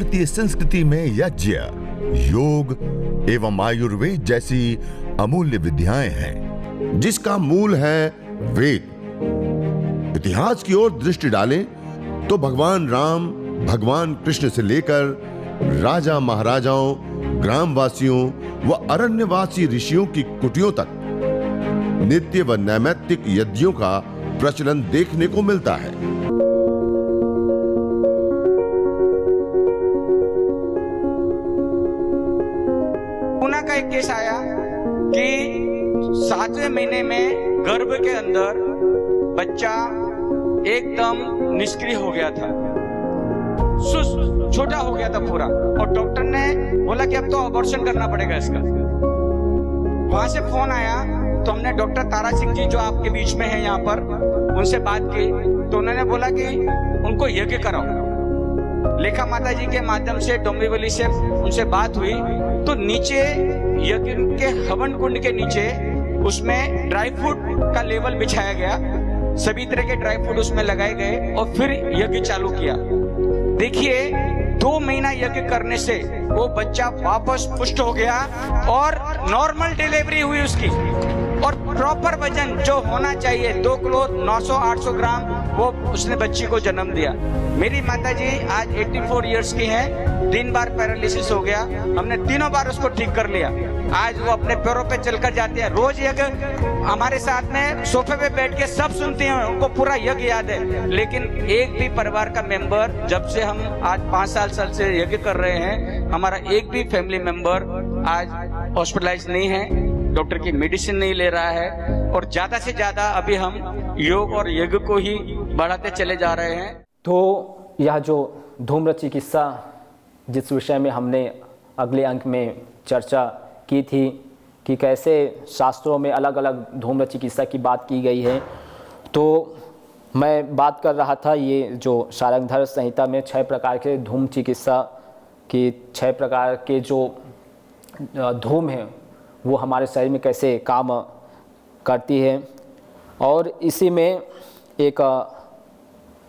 भारतीय संस्कृति में यज्ञ, योग एवं आयुर्वेद जैसी अमूल्य विद्याएं हैं, जिसका मूल है वेद। इतिहास की ओर दृष्टि डालें तो भगवान राम, भगवान कृष्ण से लेकर राजा महाराजाओं, ग्रामवासियों व अरण्यवासी ऋषियों की कुटियों तक नित्य व नैमित्तिक यज्ञों का प्रचलन देखने को मिलता है। पूना का एक केस आया कि 7वें महीने में गर्भ के अंदर बच्चा एकदम निष्क्रिय हो गया था, छोटा हो गया था पूरा, और डॉक्टर ने बोला कि अब तो अबॉर्शन करना पड़ेगा इसका। वहां से फोन आया तो हमने डॉक्टर तारा सिंह जी जो आपके बीच में है यहाँ पर, उनसे बात की तो उन्होंने बोला कि उनको यज्ञ कराओ। लेखा माता जी के माध्यम से डोंबिवली से उनसे बात हुई तो नीचे यज्ञ के हवन कुंड के नीचे उसमें ड्राई फ्रूट का लेवल बिछाया गया, सभी तरह के ड्राई फ्रूट उसमें लगाए गए और फिर यज्ञ चालू किया। देखिए 2 महीना यज्ञ करने से वो बच्चा वापस पुष्ट हो गया और नॉर्मल डिलीवरी हुई उसकी, और प्रॉपर वजन जो होना चाहिए 2 किलो 900-800 ग्राम वो उसने बच्ची को जन्म दिया। मेरी माताजी आज 84 इयर्स की हैं, 3 बार पैरालिसिस हो गया, हमने 3 बार उसको ठीक कर लिया। आज वो अपने पैरों पे चलकर जाते हैं। रोज यज्ञ हमारे साथ में सोफे पे बैठ के सब सुनते हैं, उनको पूरा यज्ञ याद है। लेकिन एक भी परिवार का मेंबर, जब से हम आज 5 साल से यज्ञ कर रहे हैं, हमारा एक भी फैमिली मेंबर आज हॉस्पिटलाइज नहीं है, डॉक्टर की मेडिसिन नहीं ले रहा है, और ज्यादा से ज्यादा अभी हम योग और यज्ञ को ही बढ़ाते चले जा रहे हैं। तो यह जो धूम्र चिकित्सा जिस विषय में हमने अगले अंक में चर्चा की थी कि कैसे शास्त्रों में अलग अलग धूम्र चिकित्सा की बात की गई है, तो मैं बात कर रहा था ये जो शारंगधर संहिता में 6 प्रकार के धूम चिकित्सा की 6 प्रकार के जो धूम हैं वो हमारे शरीर में कैसे काम करती है। और इसी में एक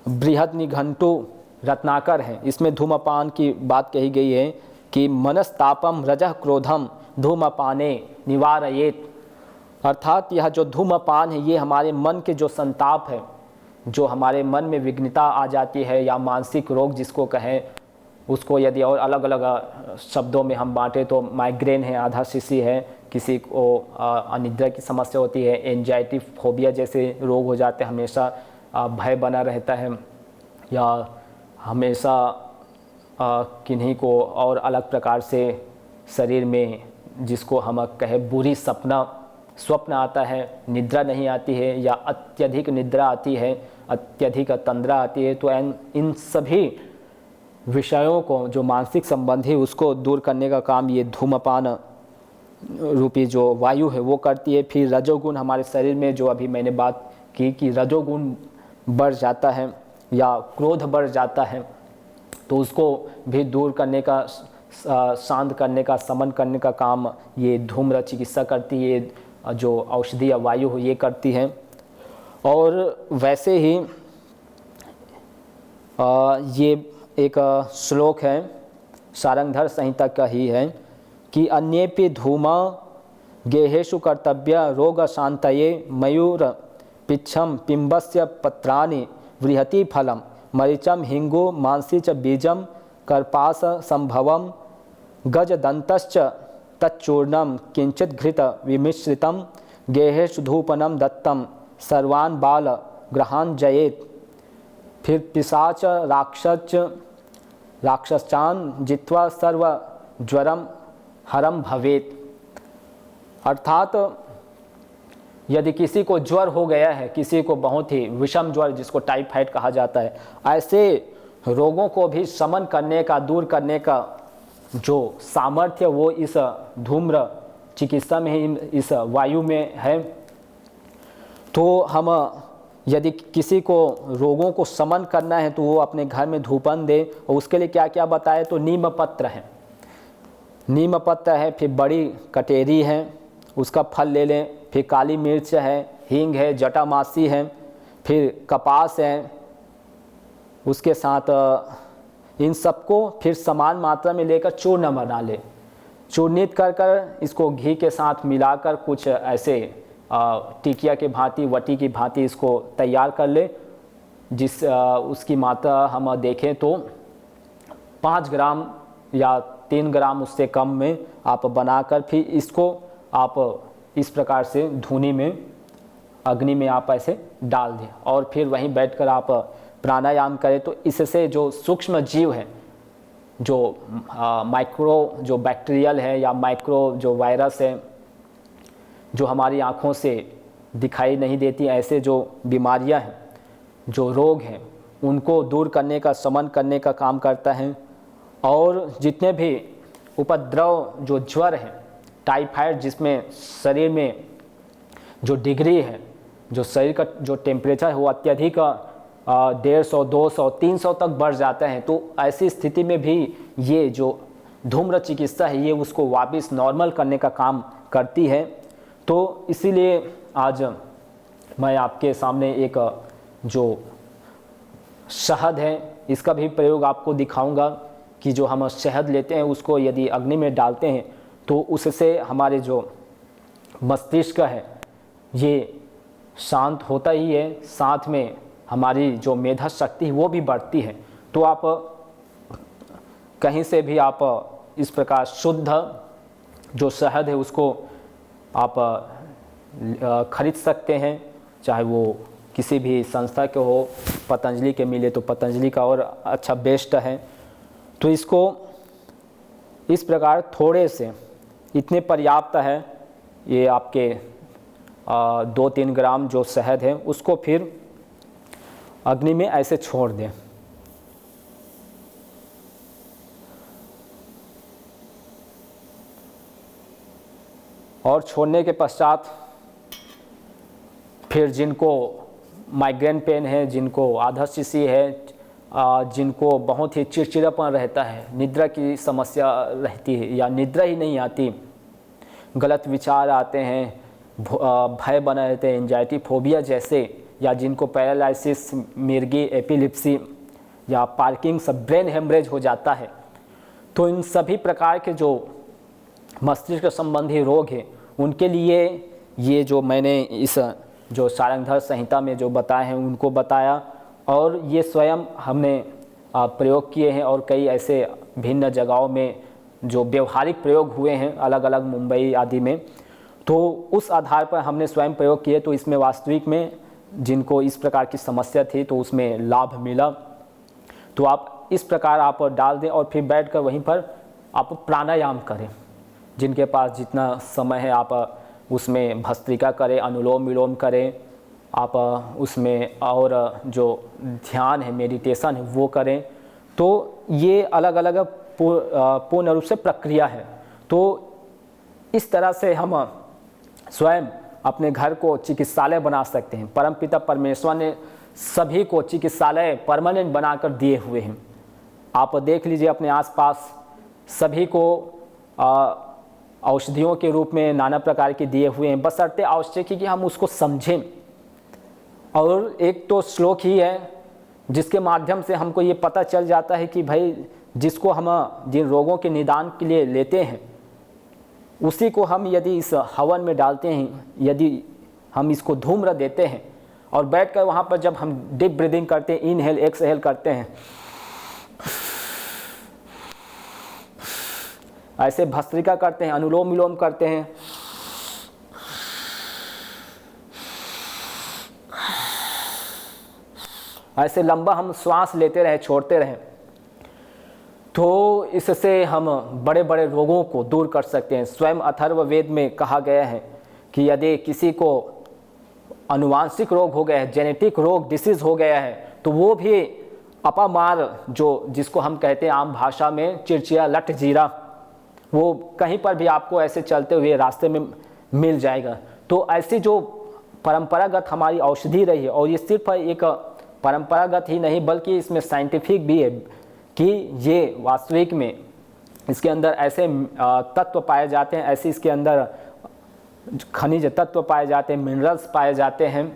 बृहद निघंटु रत्नाकर है, इसमें धूमपान की बात कही गई है कि मनस्तापम रजः क्रोधम धूमपाने निवारयेत, अर्थात यह जो धूमपान है ये हमारे मन के जो संताप है, जो हमारे मन में विघ्नता आ जाती है या मानसिक रोग जिसको कहें, उसको यदि और अलग अलग शब्दों में हम बांटें तो माइग्रेन है, आधा शीशी है, किसी को अनिद्रा की समस्या होती है, एंजाइटी फोबिया जैसे रोग हो जाते हैं, हमेशा भय बना रहता है, या हमेशा किन्हीं को और अलग प्रकार से शरीर में जिसको हम कहें बुरी स्वप्न आता है, निद्रा नहीं आती है या अत्यधिक निद्रा आती है, अत्यधिक तंद्रा आती है, तो इन सभी विषयों को जो मानसिक संबंधी उसको दूर करने का काम ये धूमपान रूपी जो वायु है वो करती है। फिर रजोगुण हमारे शरीर में जो अभी मैंने बात की कि रजोगुण बढ़ जाता है या क्रोध बढ़ जाता है, तो उसको भी दूर करने का, शांत करने का, समन करने का काम ये धूम्र चिकित्सा करती है, जो औषधीय वायु ये करती है। और वैसे ही ये एक श्लोक है शारंगधर संहिता का ही है कि अन्येपि धूमा गेहेषु कर्तव्य रोग शांतये मयूर पिच्छम पिंबस्य पत्राणि वृहति फलम मरीचम हिंगु मांसी च बीजम कर्पास संभवम गजदंतश्च तच्चूर्णम किंचित घृत विमिश्रितम गेहेषु धूपनम दत्तम सर्वान् बाल ग्रहान जयेत। फिर पिशाच राक्षसान जित्वा सर्व ज्वरम हरम भवेत, अर्थात यदि किसी को ज्वर हो गया है, किसी को बहुत ही विषम ज्वर जिसको टाइफाइड कहा जाता है, ऐसे रोगों को भी शमन करने का, दूर करने का जो सामर्थ्य वो इस धूम्र चिकित्सा में ही, इस वायु में है। तो हम यदि किसी को रोगों को शमन करना है तो वो अपने घर में धूपन दे, और उसके लिए क्या क्या बताए तो नीम पत्र है, नीम पत्र है, फिर बड़ी कटेरी है उसका फल ले लें, फिर काली मिर्च है, हींग है, जटामासी है, फिर कपास है, उसके साथ इन सबको फिर समान मात्रा में लेकर चूर्ण बना ले। चूर्णित कर कर इसको घी के साथ मिलाकर कुछ ऐसे टिकिया के भांति, वटी की भांति इसको तैयार कर ले। उसकी मात्रा हम देखें तो 5 ग्राम या 3 ग्राम उससे कम में आप बनाकर फिर इसको आप इस प्रकार से धूनी में, अग्नि में आप ऐसे डाल दें और फिर वहीं बैठकर आप प्राणायाम करें। तो इससे जो सूक्ष्म जीव है, जो माइक्रो जो बैक्टीरियल है या माइक्रो जो वायरस है, जो हमारी आँखों से दिखाई नहीं देती, ऐसे जो बीमारियां हैं, जो रोग हैं, उनको दूर करने का, शमन करने का काम करता है। और जितने भी उपद्रव, जो ज्वर है, टाइफाइड, जिसमें शरीर में जो डिग्री है, जो शरीर का जो टेम्परेचर है वो अत्यधिक 150, 200, 300 तक बढ़ जाता है, तो ऐसी स्थिति में भी ये जो धूम्र चिकित्सा है ये उसको वापस नॉर्मल करने का काम करती है। तो इसीलिए आज मैं आपके सामने एक जो शहद है इसका भी प्रयोग आपको दिखाऊंगा कि जो हम शहद लेते हैं उसको यदि अग्नि में डालते हैं तो उससे हमारे जो मस्तिष्क है ये शांत होता ही है, साथ में हमारी जो मेधा शक्ति है वो भी बढ़ती है। तो आप कहीं से भी आप इस प्रकार शुद्ध जो शहद है उसको आप खरीद सकते हैं, चाहे वो किसी भी संस्था के हो, पतंजलि के मिले तो पतंजलि का और अच्छा बेस्ट है। तो इसको इस प्रकार थोड़े से, इतने पर्याप्त है, ये आपके 2-3 ग्राम जो शहद है उसको फिर अग्नि में ऐसे छोड़ दें। और छोड़ने के पश्चात फिर जिनको माइग्रेन पेन है, जिनको आधाशिशी है, जिनको बहुत ही चिड़चिड़ापन रहता है, निद्रा की समस्या रहती है या निद्रा ही नहीं आती, गलत विचार आते हैं, भय बना रहते हैं, एंजाइटी, फोबिया जैसे, या जिनको पैरालिसिस, मिर्गी, एपिलिप्सी या पार्किंग्स, ब्रेन हेमरेज हो जाता है, तो इन सभी प्रकार के जो मस्तिष्क संबंधी रोग हैं उनके लिए ये जो मैंने इस जो सारंगधर संहिता में जो बताए हैं उनको बताया। और ये स्वयं हमने प्रयोग किए हैं और कई ऐसे भिन्न जगहों में जो व्यवहारिक प्रयोग हुए हैं अलग अलग मुंबई आदि में, तो उस आधार पर हमने स्वयं प्रयोग किए। तो इसमें वास्तविक में जिनको इस प्रकार की समस्या थी तो उसमें लाभ मिला। तो आप इस प्रकार आप डाल दें और फिर बैठकर वहीं पर आप प्राणायाम करें। जिनके पास जितना समय है आप उसमें भस्त्रिका करें, अनुलोम विलोम करें, आप उसमें और जो ध्यान है, मेडिटेशन है वो करें। तो ये अलग अलग पूर्ण रूप से प्रक्रिया है। तो इस तरह से हम स्वयं अपने घर को चिकित्सालय बना सकते हैं। परमपिता परमेश्वर ने सभी को चिकित्सालय परमानेंट बनाकर दिए हुए हैं। आप देख लीजिए अपने आसपास सभी को औषधियों के रूप में नाना प्रकार के दिए हुए हैं, बशर्ते आवश्यक है कि हम उसको समझें। और एक तो श्लोक ही है जिसके माध्यम से हमको ये पता चल जाता है कि भाई जिसको हम जिन रोगों के निदान के लिए लेते हैं उसी को हम यदि इस हवन में डालते हैं, यदि हम इसको धूम्र देते हैं और बैठकर वहाँ पर जब हम डीप ब्रीदिंग करते हैं, इनहेल एक्सहेल करते हैं, ऐसे भस्त्रिका करते हैं, अनुलोम विलोम करते हैं, ऐसे लंबा हम श्वास लेते रहे, छोड़ते रहे, तो इससे हम बड़े बड़े रोगों को दूर कर सकते हैं। स्वयं अथर्व वेद में कहा गया है कि यदि किसी को अनुवांशिक रोग हो गया है, जेनेटिक रोग, डिसीज हो गया है, तो वो भी अपामार, जो जिसको हम कहते हैं आम भाषा में चिड़चिड़ा, लट जीरा, वो कहीं पर भी आपको ऐसे चलते हुए रास्ते में मिल जाएगा। तो ऐसी जो परंपरागत हमारी औषधि रही है, और ये सिर्फ एक परंपरागत ही नहीं बल्कि इसमें साइंटिफिक भी है कि ये वास्तविक में इसके अंदर ऐसे तत्व पाए जाते हैं, ऐसे इसके अंदर खनिज तत्व पाए जाते हैं, मिनरल्स पाए जाते हैं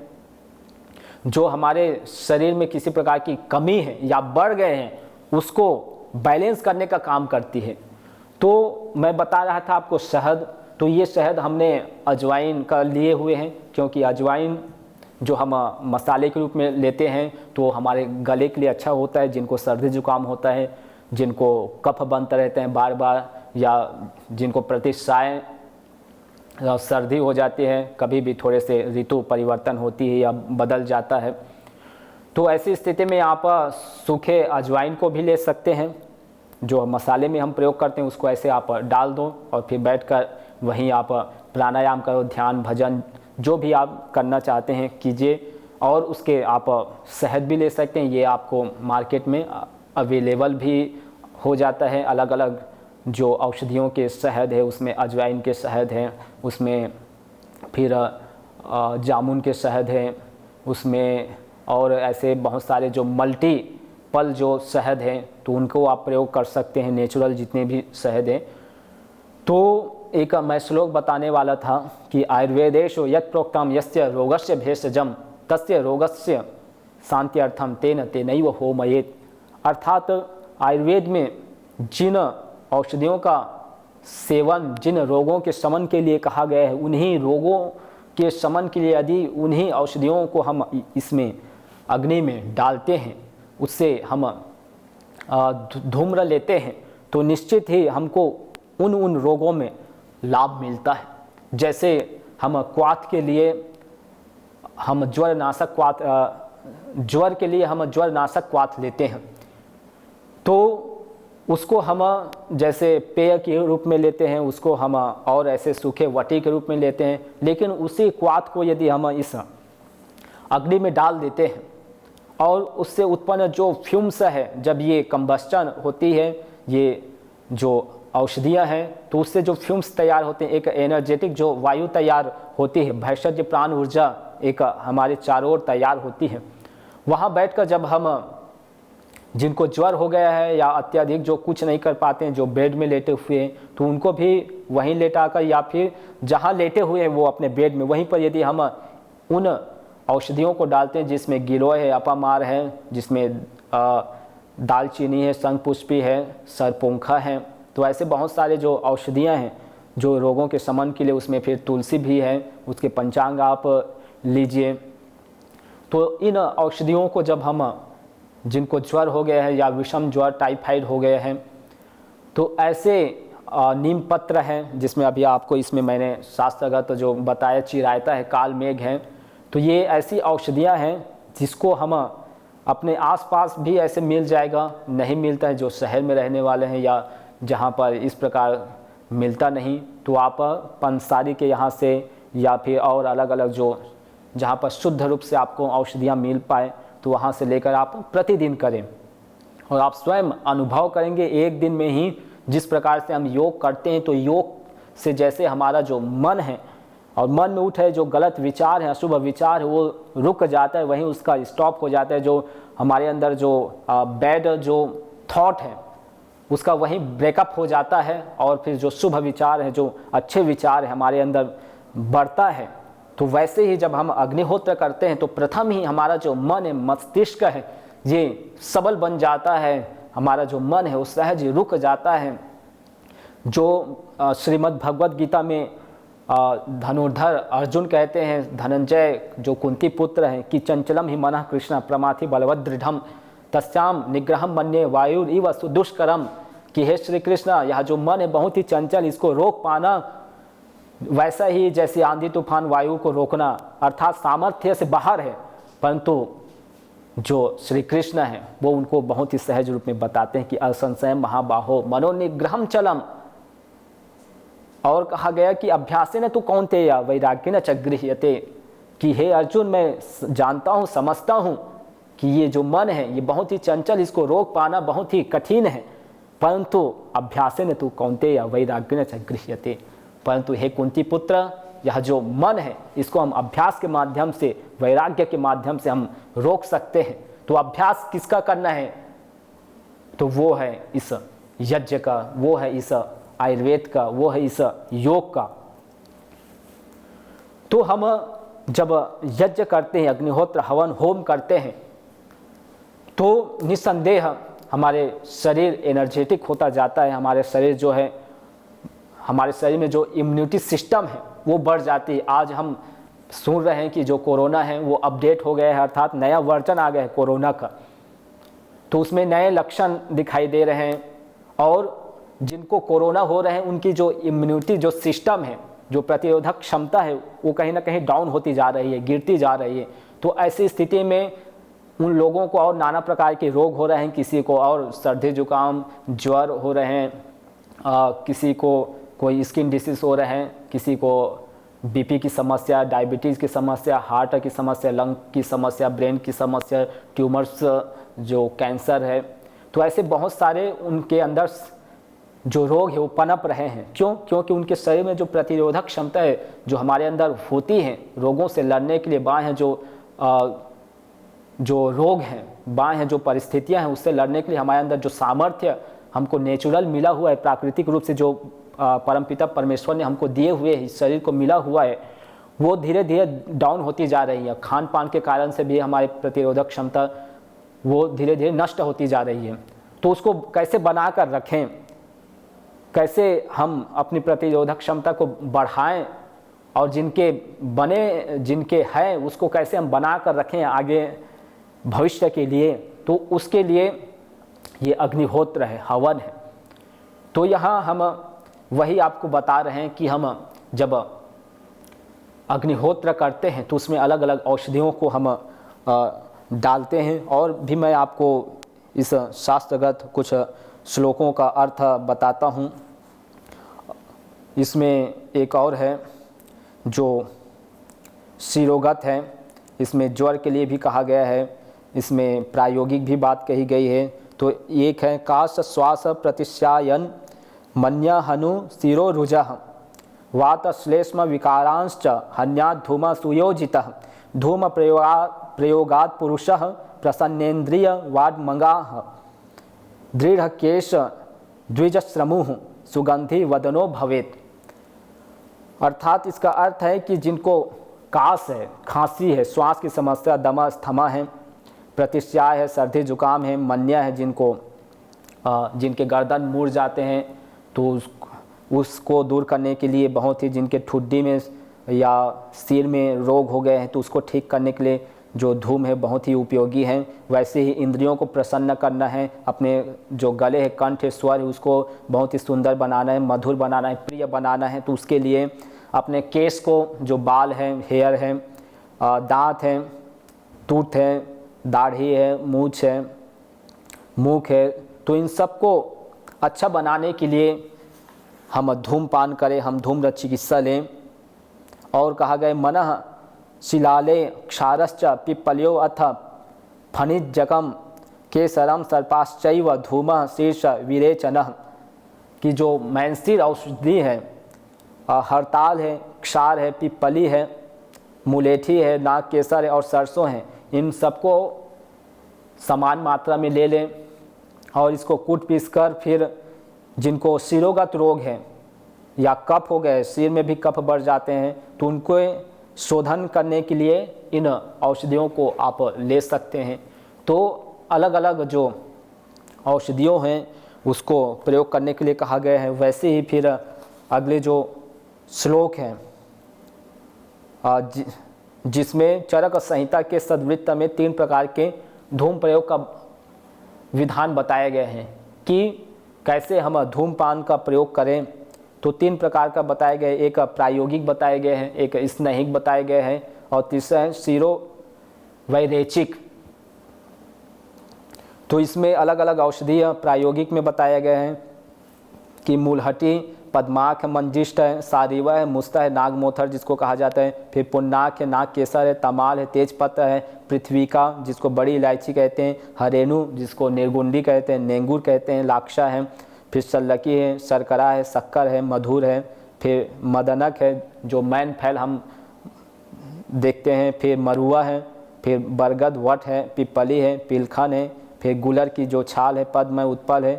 जो हमारे शरीर में किसी प्रकार की कमी है या बढ़ गए हैं उसको बैलेंस करने का काम करती है। तो मैं बता रहा था आपको शहद, तो ये शहद हमने अजवाइन का लिए हुए हैं, क्योंकि अजवाइन जो हम मसाले के रूप में लेते हैं तो हमारे गले के लिए अच्छा होता है। जिनको सर्दी जुकाम होता है, जिनको कफ बनते रहते हैं बार बार, या जिनको प्रतिशाय सर्दी हो जाती है, कभी भी थोड़े से ऋतु परिवर्तन होती है या बदल जाता है, तो ऐसी स्थिति में आप सूखे अजवाइन को भी ले सकते हैं। जो मसाले में हम प्रयोग करते हैं उसको ऐसे आप डाल दो और फिर बैठकर वहीं आप प्राणायाम करो, ध्यान, भजन, जो भी आप करना चाहते हैं कीजिए। और उसके आप शहद भी ले सकते हैं, ये आपको मार्केट में अवेलेबल भी हो जाता है। अलग अलग जो औषधियों के शहद है, उसमें अजवाइन के शहद हैं, उसमें फिर जामुन के शहद हैं, उसमें और ऐसे बहुत सारे जो मल्टीपल जो शहद हैं तो उनको आप प्रयोग कर सकते हैं, नेचुरल जितने भी शहद हैं। तो एक मैं श्लोक बताने वाला था कि आयुर्वेदेषु यत् प्रोक्तम यस्य रोगस्य भेषजम तस्य रोगस्य शांत्यर्थम तेन तेनैव होमयेत्। अर्थात आयुर्वेद में जिन औषधियों का सेवन जिन रोगों के शमन के लिए कहा गया है, उन्हीं रोगों के शमन के लिए यदि उन्हीं औषधियों को हम इसमें अग्नि में डालते हैं, उससे हम धूम्र लेते हैं, तो निश्चित ही हमको उन रोगों में लाभ मिलता है। जैसे हम क्वाथ के लिए हम ज्वरनाशक ज्वर के लिए हम ज्वरनाशक क्वाथ लेते हैं, तो उसको हम जैसे पेय के रूप में लेते हैं, उसको हम और ऐसे सूखे वटी के रूप में लेते हैं। लेकिन उसी क्वाथ को यदि हम इस अग्नि में डाल देते हैं और उससे उत्पन्न जो फ्यूम्स है, जब ये कंबस्टन होती है, ये जो औषधियाँ हैं, तो उससे जो फ्यूम्स तैयार होते हैं, एक एनर्जेटिक जो वायु तैयार होती है, भैषज प्राण ऊर्जा एक हमारे चारों ओर तैयार होती है। वहाँ बैठकर जब हम जिनको ज्वर हो गया है या अत्यधिक जो कुछ नहीं कर पाते हैं, जो बेड में लेटे हुए हैं, तो उनको भी वहीं लेटाकर या फिर जहाँ लेटे हुए हैं वो अपने बेड में, वहीं पर यदि हम उन औषधियों को डालते हैं जिसमें गिलोय है, अपामार है, जिसमें दालचीनी है, शंखपुष्पी है, सरपोंखा है, तो ऐसे बहुत सारे जो औषधियाँ हैं जो रोगों के शमन के लिए, उसमें फिर तुलसी भी है, उसके पंचांग आप लीजिए। तो इन औषधियों को जब हम जिनको ज्वर हो गया है या विषम ज्वर, टाइफाइड हो गया है, तो ऐसे नीम पत्र हैं, जिसमें अभी आपको इसमें मैंने शास्त्रगत जो बताया, चिरायता है, काल मेघ है, तो ये ऐसी औषधियाँ हैं जिसको हम अपने आसपास भी ऐसे मिल जाएगा, नहीं मिलता है जो शहर में रहने वाले हैं या जहाँ पर इस प्रकार मिलता नहीं, तो आप पंसारी के यहाँ से या फिर और अलग अलग जो जहाँ पर शुद्ध रूप से आपको औषधियाँ मिल पाए, तो वहाँ से लेकर आप प्रतिदिन करें और आप स्वयं अनुभव करेंगे एक दिन में ही। जिस प्रकार से हम योग करते हैं, तो योग से जैसे हमारा जो मन है और मन में उठे जो गलत विचार है, अशुभ विचार है, वो रुक जाता है, वहीं उसका स्टॉप हो जाता है। जो हमारे अंदर जो बैड जो थॉट है उसका वहीं ब्रेकअप हो जाता है और फिर जो शुभ विचार है, जो अच्छे विचार है हमारे अंदर बढ़ता है। तो वैसे ही जब हम अग्निहोत्र करते हैं तो प्रथम ही हमारा जो मन है, मस्तिष्क है, ये सबल बन जाता है, हमारा जो मन है वो सहज रुक जाता है। जो श्रीमद् भगवद गीता में धनुर्धर अर्जुन कहते हैं, धनंजय जो कुंती पुत्र हैं, कि चंचलम ही मनः कृष्ण प्रमाथि बलवद दृढ़म तस्याम निग्रहम मन्ये वायुर इव सुदुष्करम, कि हे श्री कृष्ण, यह जो मन है बहुत ही चंचल, इसको रोक पाना वैसा ही जैसे आंधी तूफान वायु को रोकना, अर्थात सामर्थ्य से बाहर है, परंतु जो श्री कृष्ण है वो उनको बहुत ही सहज रूप में बताते हैं कि असंशय महाबाहो मनोनिग्रहम चलम। और कहा गया कि अभ्यासेन तु कौन्तेय वैराग्येन च गृह्यते, कि हे अर्जुन, मैं जानता हूँ, समझता हूँ कि ये जो मन है ये बहुत ही चंचल, इसको रोक पाना बहुत ही कठिन है, परंतु अभ्यासेन तु कौन्तेय वैराग्येन च गृह्यते, परंतु हे कुंती पुत्र, यह जो मन है इसको हम अभ्यास के माध्यम से, वैराग्य के माध्यम से हम रोक सकते हैं। तो अभ्यास किसका करना है? तो वो है इस यज्ञ का, वो है इस आयुर्वेद का, वो है इस योग का। तो हम जब यज्ञ करते हैं, अग्निहोत्र हवन होम करते हैं, तो निस्संदेह हमारे शरीर एनर्जेटिक होता जाता है, हमारे शरीर जो है, हमारे शरीर में जो इम्यूनिटी सिस्टम है वो बढ़ जाती है। आज हम सुन रहे हैं कि जो कोरोना है वो अपडेट हो गया है, अर्थात नया वर्जन आ गया है कोरोना का, तो उसमें नए लक्षण दिखाई दे रहे हैं और जिनको कोरोना हो रहे हैं उनकी जो इम्यूनिटी जो सिस्टम है, जो प्रतिरोधक क्षमता है वो कहीं ना कहीं डाउन होती जा रही है, गिरती जा रही है। तो ऐसी स्थिति में उन लोगों को और नाना प्रकार के रोग हो रहे हैं, किसी को और सर्दी जुकाम ज्वर हो रहे हैं, किसी को कोई स्किन डिसीज हो रहे हैं, किसी को बीपी की समस्या, डायबिटीज़ की समस्या, हार्ट की समस्या, लंग की समस्या, ब्रेन की समस्या, ट्यूमर्स जो कैंसर है। तो ऐसे बहुत सारे उनके अंदर जो रोग है वो पनप रहे हैं। क्यों? क्योंकि उनके शरीर में जो प्रतिरोधक क्षमता है जो हमारे अंदर होती है रोगों से लड़ने के लिए, बाह्य जो रोग हैं, बाह्य जो परिस्थितियां हैं उससे लड़ने के लिए हमारे अंदर जो सामर्थ्य हमको नेचुरल मिला हुआ है, प्राकृतिक रूप से जो परमपिता परमेश्वर ने हमको दिए हुए इस शरीर को मिला हुआ है, वो धीरे धीरे डाउन होती जा रही है। खान पान के कारण से भी हमारी प्रतिरोधक क्षमता वो धीरे धीरे नष्ट होती जा रही है। तो उसको कैसे बना कर रखें, कैसे हम अपनी प्रतिरोधक क्षमता को बढ़ाएं और जिनके हैं उसको कैसे हम बना कर रखें आगे भविष्य के लिए, तो उसके लिए ये अग्निहोत्र है, हवन है। तो यहाँ हम वही आपको बता रहे हैं कि हम जब अग्निहोत्र करते हैं तो उसमें अलग अलग औषधियों को हम डालते हैं। और भी मैं आपको इस शास्त्रगत कुछ श्लोकों का अर्थ बताता हूँ। इसमें एक और है जो शिरोगत है, इसमें ज्वर के लिए भी कहा गया है, इसमें प्रायोगिक भी बात कही गई है। तो एक है काश श्वास प्रतिश्यायन मन्या हनु शिरो रुजः वात श्लेष्म विकारांश्च हन्या धूम सुयोजितः धूम प्रयोगात् पुरुषः प्रसन्नेन्द्रिय वाड्मंगाः दृढ़ केश द्विजश्रमुः सुगंधि वदनो भवेत। अर्थात इसका अर्थ है कि जिनको काश है, खांसी है, श्वास की समस्या, दमा अस्थमा है, प्रतिश्याय है, सर्दी जुकाम है, मन्या है, जिनके गर्दन मुड़ जाते हैं, तो उसको दूर करने के लिए बहुत ही, जिनके ठुड्डी में या सिर में रोग हो गए हैं तो उसको ठीक करने के लिए जो धूम है बहुत ही उपयोगी है। वैसे ही इंद्रियों को प्रसन्न करना है, अपने जो गले है, कंठ है, स्वर है, उसको बहुत ही सुंदर बनाना है, मधुर बनाना है, प्रिय बनाना है। तो उसके लिए अपने केश को, जो बाल हैं, हेयर है, दांत हैं, टूथ है, दाढ़ी है, मूछ है, मुख है, तो इन सबको अच्छा बनाने के लिए हम धूमपान करें, हम धूम्र चिकित्सा लें। और कहा गया मनः शिलाले क्षारश्च पिप्पल्यो अथ फणिज्जकम केसरम सर्पाश्चैव धूमः शीर्ष विरेचनः, कि जो मैंसिर औषधि है, हड़ताल है, क्षार है, पिप्पली है, मुलेठी है, नाग केसर है और सरसों है, इन सबको समान मात्रा में ले लें और इसको कूट पीस कर फिर जिनको शिरोगत रोग है या कफ हो गए, सिर में भी कफ बढ़ जाते हैं, तो उनको शोधन करने के लिए इन औषधियों को आप ले सकते हैं। तो अलग अलग जो औषधियों हैं उसको प्रयोग करने के लिए कहा गया है। वैसे ही फिर अगले जो श्लोक हैं जिसमें चरक संहिता के सद्वृत्त में 3 प्रकार के धूम प्रयोग का विधान बताए गए हैं कि कैसे हम धूमपान का प्रयोग करें। तो 3 प्रकार का बताए गए, एक प्रायोगिक बताए गए हैं, एक स्नेहिक बताए गए हैं और तीसरा है शिरो वैरेचिक। तो इसमें अलग अलग औषधीय प्रायोगिक में बताया गया है कि मूलहटी, पद्माक है, मंजिष्ठ है, सारीवा है, मुस्ता है, नागमोथर जिसको कहा जाता है, फिर पुन्नाक है, नाग केसर है, तमाल है, तेजपत्र है, पृथ्वीका जिसको बड़ी इलायची कहते हैं, हरेनु जिसको निर्गुंडी कहते हैं, नेंगूर कहते हैं, लाक्षा है, फिर सल्लकी है, शर्करा है, शक्कर है, मधुर है, फिर मदनक है जो मैन फैल हम देखते हैं, फिर मरुआ है, फिर बरगद वट है, पिपली है, पिलखन है, फिर गुलर की जो छाल है, पद्म है, उत्पल है।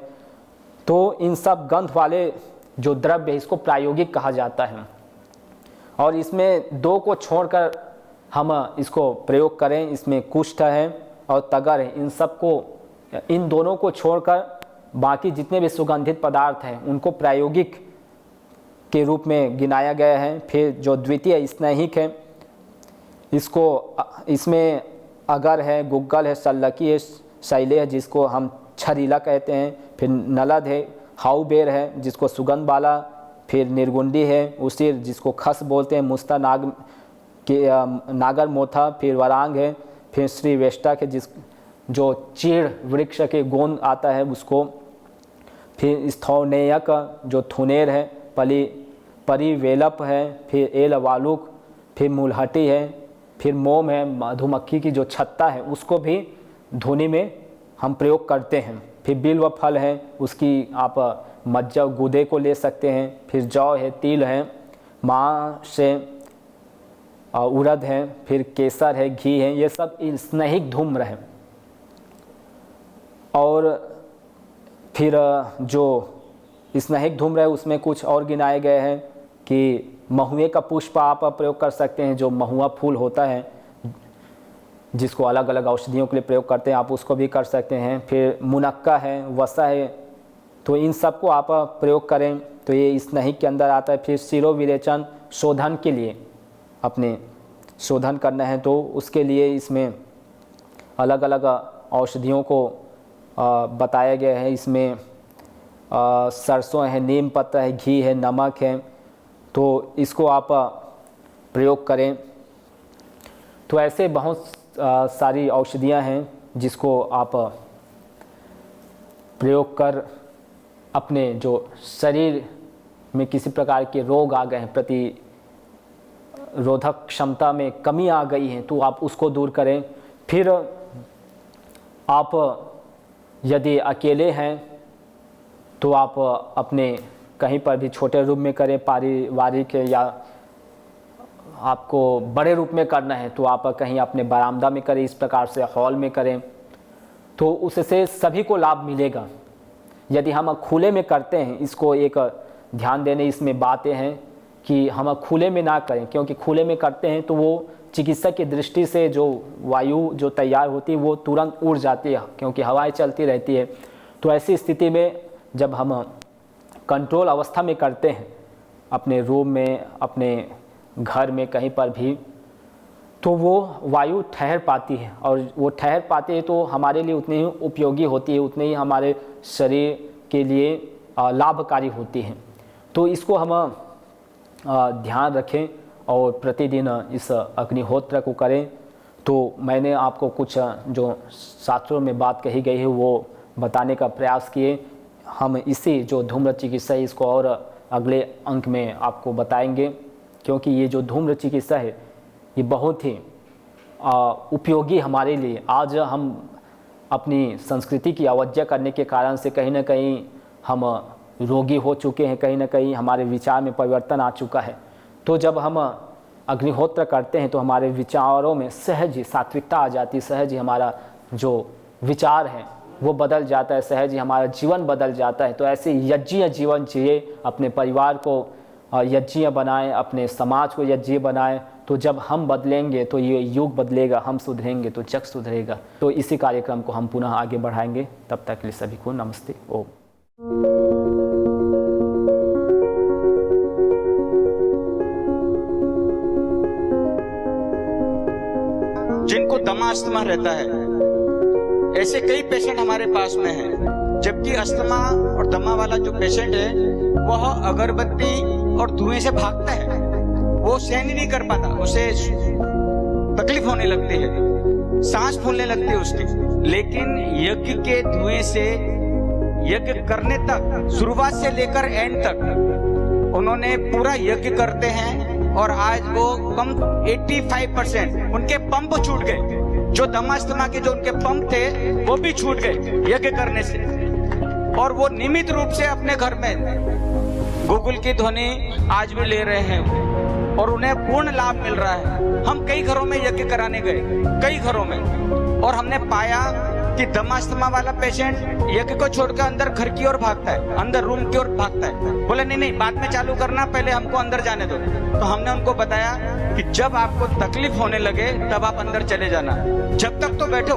तो इन सब गंध वाले जो द्रव्य है इसको प्रायोगिक कहा जाता है। और इसमें 2 को छोड़कर हम इसको प्रयोग करें, इसमें कुष्ठ है और तगर है, इन सबको इन दोनों को छोड़कर बाकी जितने भी सुगंधित पदार्थ हैं उनको प्रायोगिक के रूप में गिनाया गया है। फिर जो द्वितीय स्नेहिक है, इसमें अगर है, गुग्गल है, सल्लकी है, शैले है जिसको हम छरीला कहते हैं, फिर नलद है, हाउबेर है जिसको सुगंध वाला, फिर निर्गुंडी है, उसीर जिसको खस बोलते हैं, मुस्ता नागर मोथा, फिर वरांग है, फिर श्रीवेष्टक है जो चीड़ वृक्ष के गोंद आता है उसको, फिर स्थौनेयक जो थुनेर है, परिवेलप है, फिर एल वालुक, फिर मूलहटी है, फिर मोम है, मधुमक्खी की जो छत्ता है उसको भी धुनी में हम प्रयोग करते हैं। फिर बिल्व फल है, उसकी आप मज्जा गूदे को ले सकते हैं। फिर जौ है, तिल है, माँ से उड़द है, फिर केसर है, घी है, ये सब स्नेहिक धूम्र है। और फिर जो स्नेहिक धूम्र है उसमें कुछ और गिनाए गए हैं कि महुए का पुष्प आप प्रयोग कर सकते हैं, जो महुआ फूल होता है जिसको अलग अलग औषधियों के लिए प्रयोग करते हैं, आप उसको भी कर सकते हैं। फिर मुनक्का है, वसा है, तो इन सब को आप प्रयोग करें तो ये स्नेहिक के अंदर आता है। फिर शिरो विरेचन, शोधन के लिए अपने शोधन करना है तो उसके लिए इसमें अलग अलग औषधियों को बताया गया है। इसमें सरसों है, नीम पत्ता है, घी है, नमक है, तो इसको आप प्रयोग करें। तो ऐसे बहुत सारी औषधियाँ हैं जिसको आप प्रयोग कर अपने जो शरीर में किसी प्रकार के रोग आ गए हैं, प्रतिरोधक क्षमता में कमी आ गई है, तो आप उसको दूर करें। फिर आप यदि अकेले हैं तो आप अपने कहीं पर भी छोटे रूप में करें, पारिवारिक या आपको बड़े रूप में करना है तो आप कहीं अपने बरामदा में करें, इस प्रकार से हॉल में करें, तो उससे सभी को लाभ मिलेगा। यदि हम खुले में करते हैं, इसको एक ध्यान देने इसमें बातें हैं कि हम खुले में ना करें, क्योंकि खुले में करते हैं तो वो चिकित्सक की दृष्टि से जो वायु जो तैयार होती है वो तुरंत उड़ जाती है, क्योंकि हवाएं चलती रहती है। तो ऐसी स्थिति में जब हम कंट्रोल अवस्था में करते हैं अपने रूम में, अपने घर में, कहीं पर भी, तो वो वायु ठहर पाती है, और वो ठहर पाती है तो हमारे लिए उतनी ही उपयोगी होती है, उतनी ही हमारे शरीर के लिए लाभकारी होती है। तो इसको हम ध्यान रखें और प्रतिदिन इस अग्निहोत्र को करें। तो मैंने आपको कुछ जो शास्त्रों में बात कही गई है वो बताने का प्रयास किए। हम इसी जो धूम्र चिकित्सा है इसको और अगले अंक में आपको बताएंगे, क्योंकि ये जो धूम्र चिकित्सा है ये बहुत ही उपयोगी हमारे लिए। आज हम अपनी संस्कृति की अवज्ञा करने के कारण से कहीं ना कहीं हम रोगी हो चुके हैं, कहीं ना कहीं हमारे विचार में परिवर्तन आ चुका है। तो जब हम अग्निहोत्र करते हैं तो हमारे विचारों में सहज ही सात्विकता आ जाती है, सहज ही हमारा जो विचार है वो बदल जाता है, सहज ही हमारा जीवन बदल जाता है। तो ऐसे यज्ञीय जीवन जिए, अपने परिवार को यज्ञीय बनाएं, अपने समाज को यज्ञीय बनाएं। तो जब हम बदलेंगे तो ये युग बदलेगा, हम सुधरेंगे तो जग सुधरेगा। तो इसी कार्यक्रम को हम पुनः आगे बढ़ाएंगे। तब तक के लिए सभी को नमस्ते, ओम। जिनको दमा अस्थमा रहता है, ऐसे कई पेशेंट हमारे पास में हैं। जबकि अस्थमा और दमा वाला जो पेशेंट है वह अगरबत्ती और धुएं से भागता है, वो सहन ही नहीं कर पाता, उसे तकलीफ होने लगती है, सांस फूलने लगती है उसकी। लेकिन यज्ञ के धुएं से यज्ञ करने तक, शुरुआत से लेकर एंड तक उन्होंने पूरा यज्ञ करते हैं। और आज वो कम 85% उनके पंप छूट गए, जो दमास्थमा के जो उनके पंप थे वो भी छूट गए यज्ञ करने से। और वो नियमित रूप से अपने घर में गूगल की ध्वनि आज भी ले रहे हैं और उन्हें पूर्ण लाभ मिल रहा है। हम कई घरों में यज्ञ कराने गए, कई घरों में, और हमने पाया कि दमास्थमा वाला पेशेंट यज्ञ को छोड़कर अंदर घर की ओर भागता है, अंदर रूम की ओर भागता है। बोले नहीं, बाद में चालू करना, पहले हमको अंदर जाने दो। तो हमने उनको बताया कि जब आपको तकलीफ होने लगे तब आप अंदर चले जाना, जब तक तो बैठो,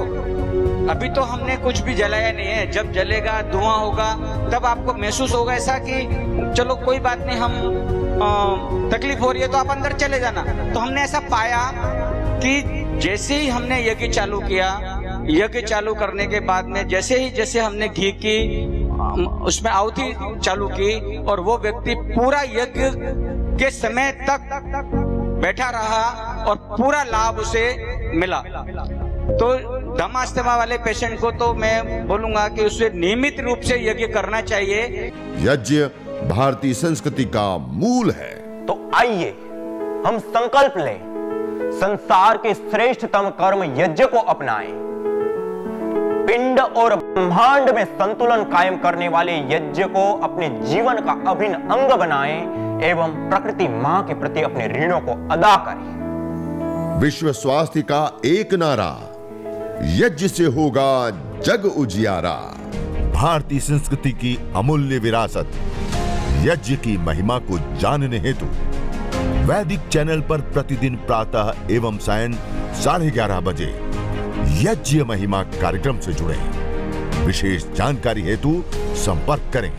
अभी तो हमने कुछ भी जलाया नहीं है। जब जलेगा, धुआं होगा, तब आपको महसूस होगा ऐसा कि चलो कोई बात नहीं, हम तकलीफ हो रही है तो आप अंदर चले जाना। तो हमने ऐसा पाया कि जैसे ही हमने यज्ञ चालू किया, यज्ञ चालू करने के बाद में जैसे हमने घी की उसमें आहुति चालू की, और वो व्यक्ति पूरा यज्ञ के समय तक बैठा रहा और पूरा लाभ उसे मिला। तो दमा अस्थमा वाले पेशेंट को तो मैं बोलूंगा कि उसे नियमित रूप से यज्ञ करना चाहिए। यज्ञ भारतीय संस्कृति का मूल है। तो आइए हम संकल्प लें, संसार के श्रेष्ठतम कर्म यज्ञ को अपनाएं। पिंड और ब्रह्मांड में संतुलन कायम करने वाले यज्ञ को अपने जीवन का अभिन्न अंग बनाएं एवं प्रकृति मां के प्रति अपने ऋणों को अदा करें। विश्व स्वास्थ्य का एक नारा, यज्ञ से होगा जग उजियारा। भारतीय संस्कृति की अमूल्य विरासत यज्ञ की महिमा को जानने हेतु वैदिक चैनल पर प्रतिदिन प्रातः एवं सायं 11:30 बजे यज्ञ महिमा कार्यक्रम से जुड़े। विशेष जानकारी हेतु संपर्क करें।